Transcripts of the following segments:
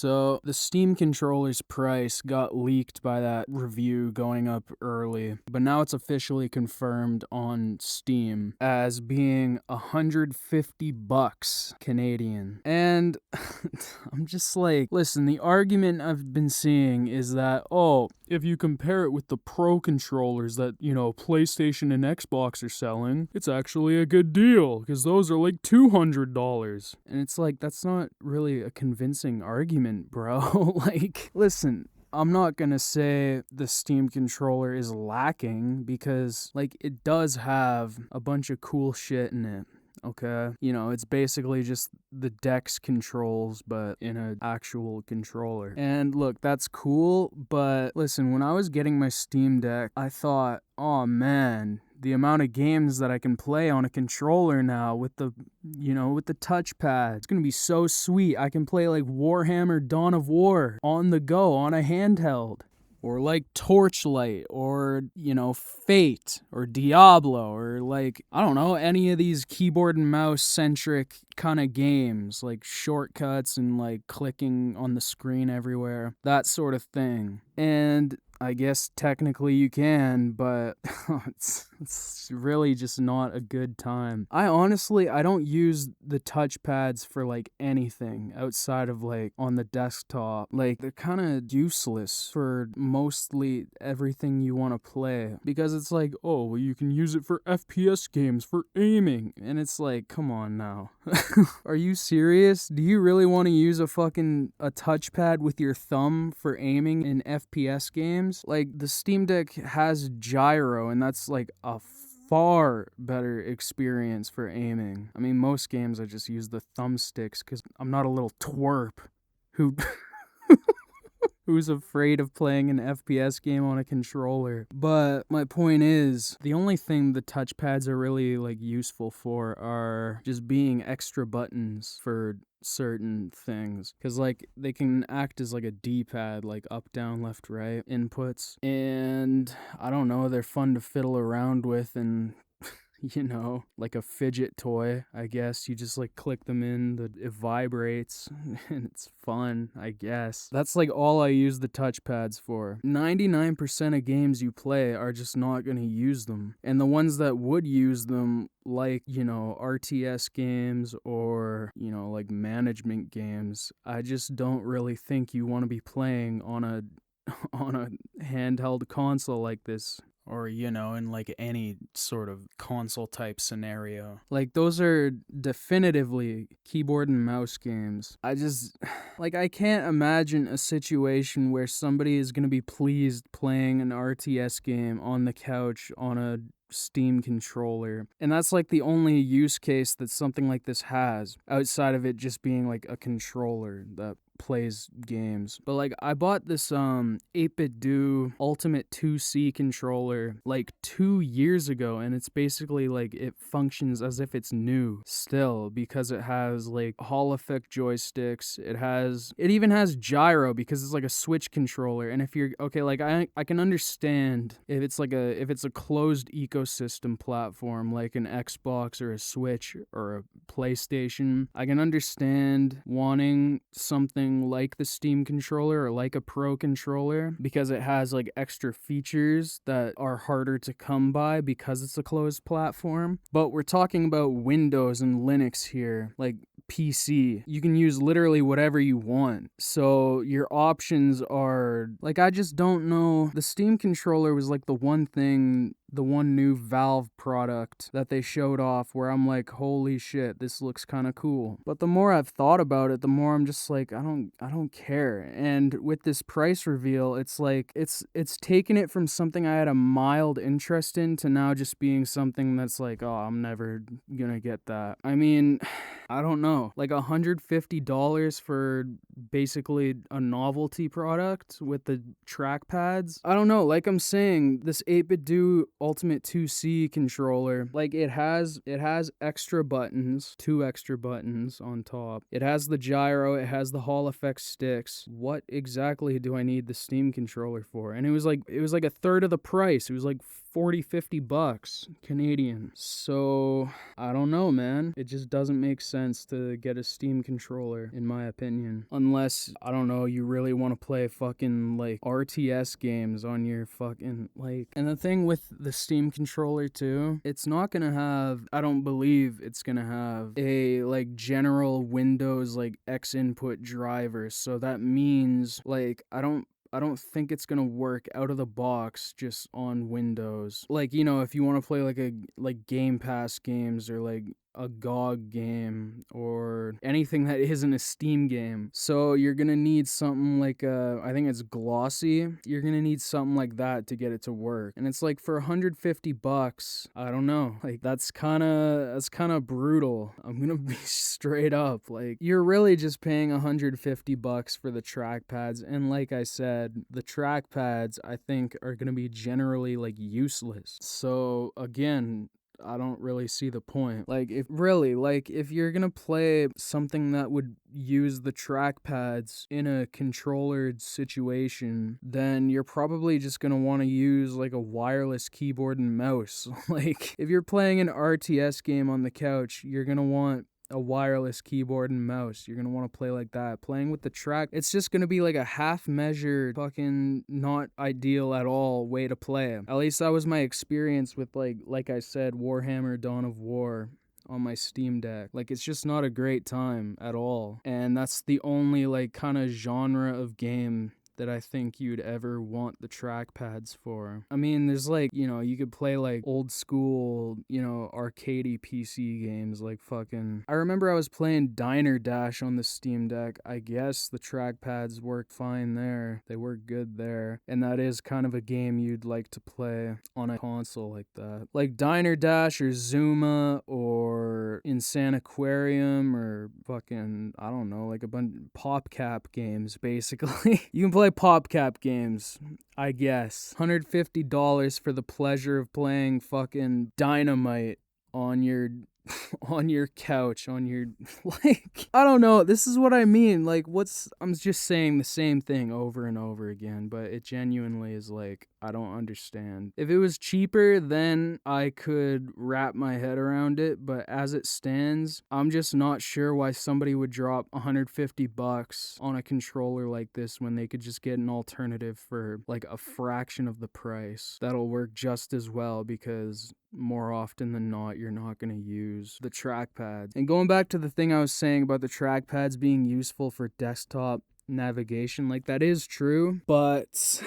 So the Steam controller's price got leaked by that review going up early, but now it's officially confirmed on Steam as being $150 Canadian. And I'm just like, listen, the argument I've been seeing is that, oh, if you compare it with the Pro controllers that, PlayStation and Xbox are selling, it's actually a good deal because those are like $200. And it's like, that's not really a convincing argument, bro. Like, listen, I'm not gonna say the Steam controller is lacking because, like, it does have a bunch of cool shit in it. Okay, it's basically just the Dex controls, but in an actual controller. And look, that's cool, but listen, when I was getting my Steam Deck, I thought, oh man, the amount of games that I can play on a controller now with the touchpad, it's gonna be so sweet. I can play like Warhammer Dawn of War on the go, on a handheld. Or like Torchlight, or, Fate, or Diablo, or like, I don't know, any of these keyboard and mouse centric kind of games, like shortcuts and like clicking on the screen everywhere, that sort of thing. And I guess technically you can, but it's really just not a good time. I don't use the touchpads for like anything outside of like on the desktop. Like they're kind of useless for mostly everything you want to play because it's like, oh, well, you can use it for FPS games, for aiming. And it's like, come on now. Are you serious? Do you really want to use a touchpad with your thumb for aiming in FPS games? Like, the Steam Deck has gyro, and that's like a far better experience for aiming. I mean, most games I just use the thumbsticks because I'm not a little twerp who's afraid of playing an FPS game on a controller. But my point is, the only thing the touchpads are really like useful for are just being extra buttons for certain things, because like they can act as like a D-pad, like up, down, left, right inputs, and I don't know, they're fun to fiddle around with, and like a fidget toy, I guess. You just like click them in, it vibrates, and it's fun, I guess. That's like all I use the touchpads for. 99% of games you play are just not gonna use them. And the ones that would use them, like, RTS games or, like management games, I just don't really think you want to be playing on a handheld console like this. Or, in like any sort of console type scenario. Like, those are definitively keyboard and mouse games. I can't imagine a situation where somebody is going to be pleased playing an RTS game on the couch on a Steam controller. And that's like the only use case that something like this has, outside of it just being like a controller that plays games. But like, I bought this 8BitDo Ultimate 2C controller like 2 years ago, and it's basically like it functions as if it's new still, because it has like Hall effect joysticks, it even has gyro because it's like a Switch controller. And if you're okay, like I can understand if it's a closed ecosystem platform like an Xbox or a Switch or a PlayStation, I can understand wanting something like the Steam controller or like a Pro controller because it has like extra features that are harder to come by because it's a closed platform. But we're talking about Windows and Linux here, like PC. You can use literally whatever you want. So your options are like, I just don't know. The Steam controller was like the one new Valve product that they showed off where I'm like, holy shit, this looks kind of cool. But the more I've thought about it, the more I'm just like, I don't care. And with this price reveal, it's like it's taken it from something I had a mild interest in to now just being something that's like, oh, I'm never gonna get that. I mean, I don't know, like $150 for basically a novelty product with the trackpads. I don't know, like I'm saying, this 8BitDo Ultimate 2C controller, like it has extra buttons, 2 extra buttons on top. It has the gyro, it has the Hall effect sticks. What exactly do I need the Steam controller for? And it was like a third of the price. It was like $40-50 Canadian. So I don't know, man. It just doesn't make sense to get a Steam controller, in my opinion. Unless, I don't know, you really want to play fucking like RTS games on your fucking like. And the thing with the Steam controller too, it's not gonna have, I don't believe it's gonna have a like general Windows like X input driver. So that means like I don't think it's gonna work out of the box just on Windows. Like, you know, if you want to play like Game Pass games or like a GOG game or anything that isn't a Steam game. So you're gonna need something like I think it's glossy. You're gonna need something like that to get it to work. And it's like for $150, I don't know. Like that's kinda brutal. I'm gonna be straight up. Like you're really just paying $150 for the trackpads. And like I said, the trackpads I think are gonna be generally like useless. So again, I don't really see the point. Like, if you're gonna play something that would use the trackpads in a controllered situation, then you're probably just gonna want to use like a wireless keyboard and mouse. Like, if you're playing an RTS game on the couch, you're gonna want a wireless keyboard and mouse. You're gonna want to play like that. Playing with the track, it's just gonna be like a half-measured, fucking not ideal at all way to play. At least that was my experience with like I said, Warhammer Dawn of War on my Steam Deck. Like, it's just not a great time at all. And that's the only like kind of genre of game that I think you'd ever want the trackpads for. I mean, there's like, you know, you could play like old school, you know, arcadey PC games like fucking... I remember I was playing Diner Dash on the Steam Deck. I guess the trackpads work fine there. They work good there. And that is kind of a game you'd like to play on a console like that. Like Diner Dash or Zuma or Insane Aquarium or fucking, I don't know, like a bunch of PopCap games, basically. You can play PopCap games, I guess. $150 for the pleasure of playing fucking Dynamite on your on your couch, on your like, I don't know, this is what I mean. Like, I'm just saying the same thing over and over again, but it genuinely is like, I don't understand. If it was cheaper, then I could wrap my head around it, but as it stands, I'm just not sure why somebody would drop $150 on a controller like this when they could just get an alternative for like a fraction of the price that'll work just as well, because more often than not, you're not going to use the trackpads. And going back to the thing I was saying about the trackpads being useful for desktop navigation, like that is true, but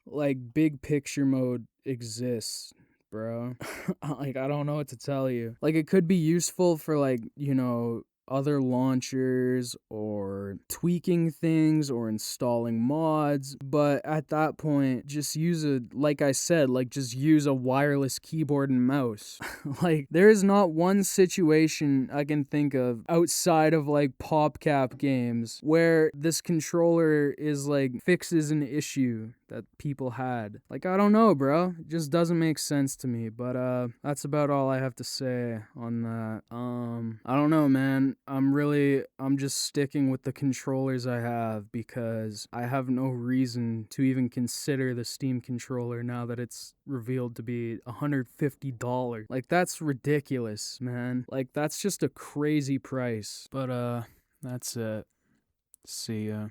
like big picture mode exists, bro. Like, I don't know what to tell you. Like, it could be useful for like, you know, other launchers or tweaking things or installing mods, but at that point, just use like I said, like just use a wireless keyboard and mouse. Like, there is not one situation I can think of outside of like PopCap games where this controller is like fixes an issue that people had. Like, I don't know, bro. It just doesn't make sense to me. But that's about all I have to say on that. I don't know, man. I'm just sticking with the controllers I have because I have no reason to even consider the Steam controller now that it's revealed to be $150. Like, that's ridiculous, man. Like, that's just a crazy price. But that's it. See ya.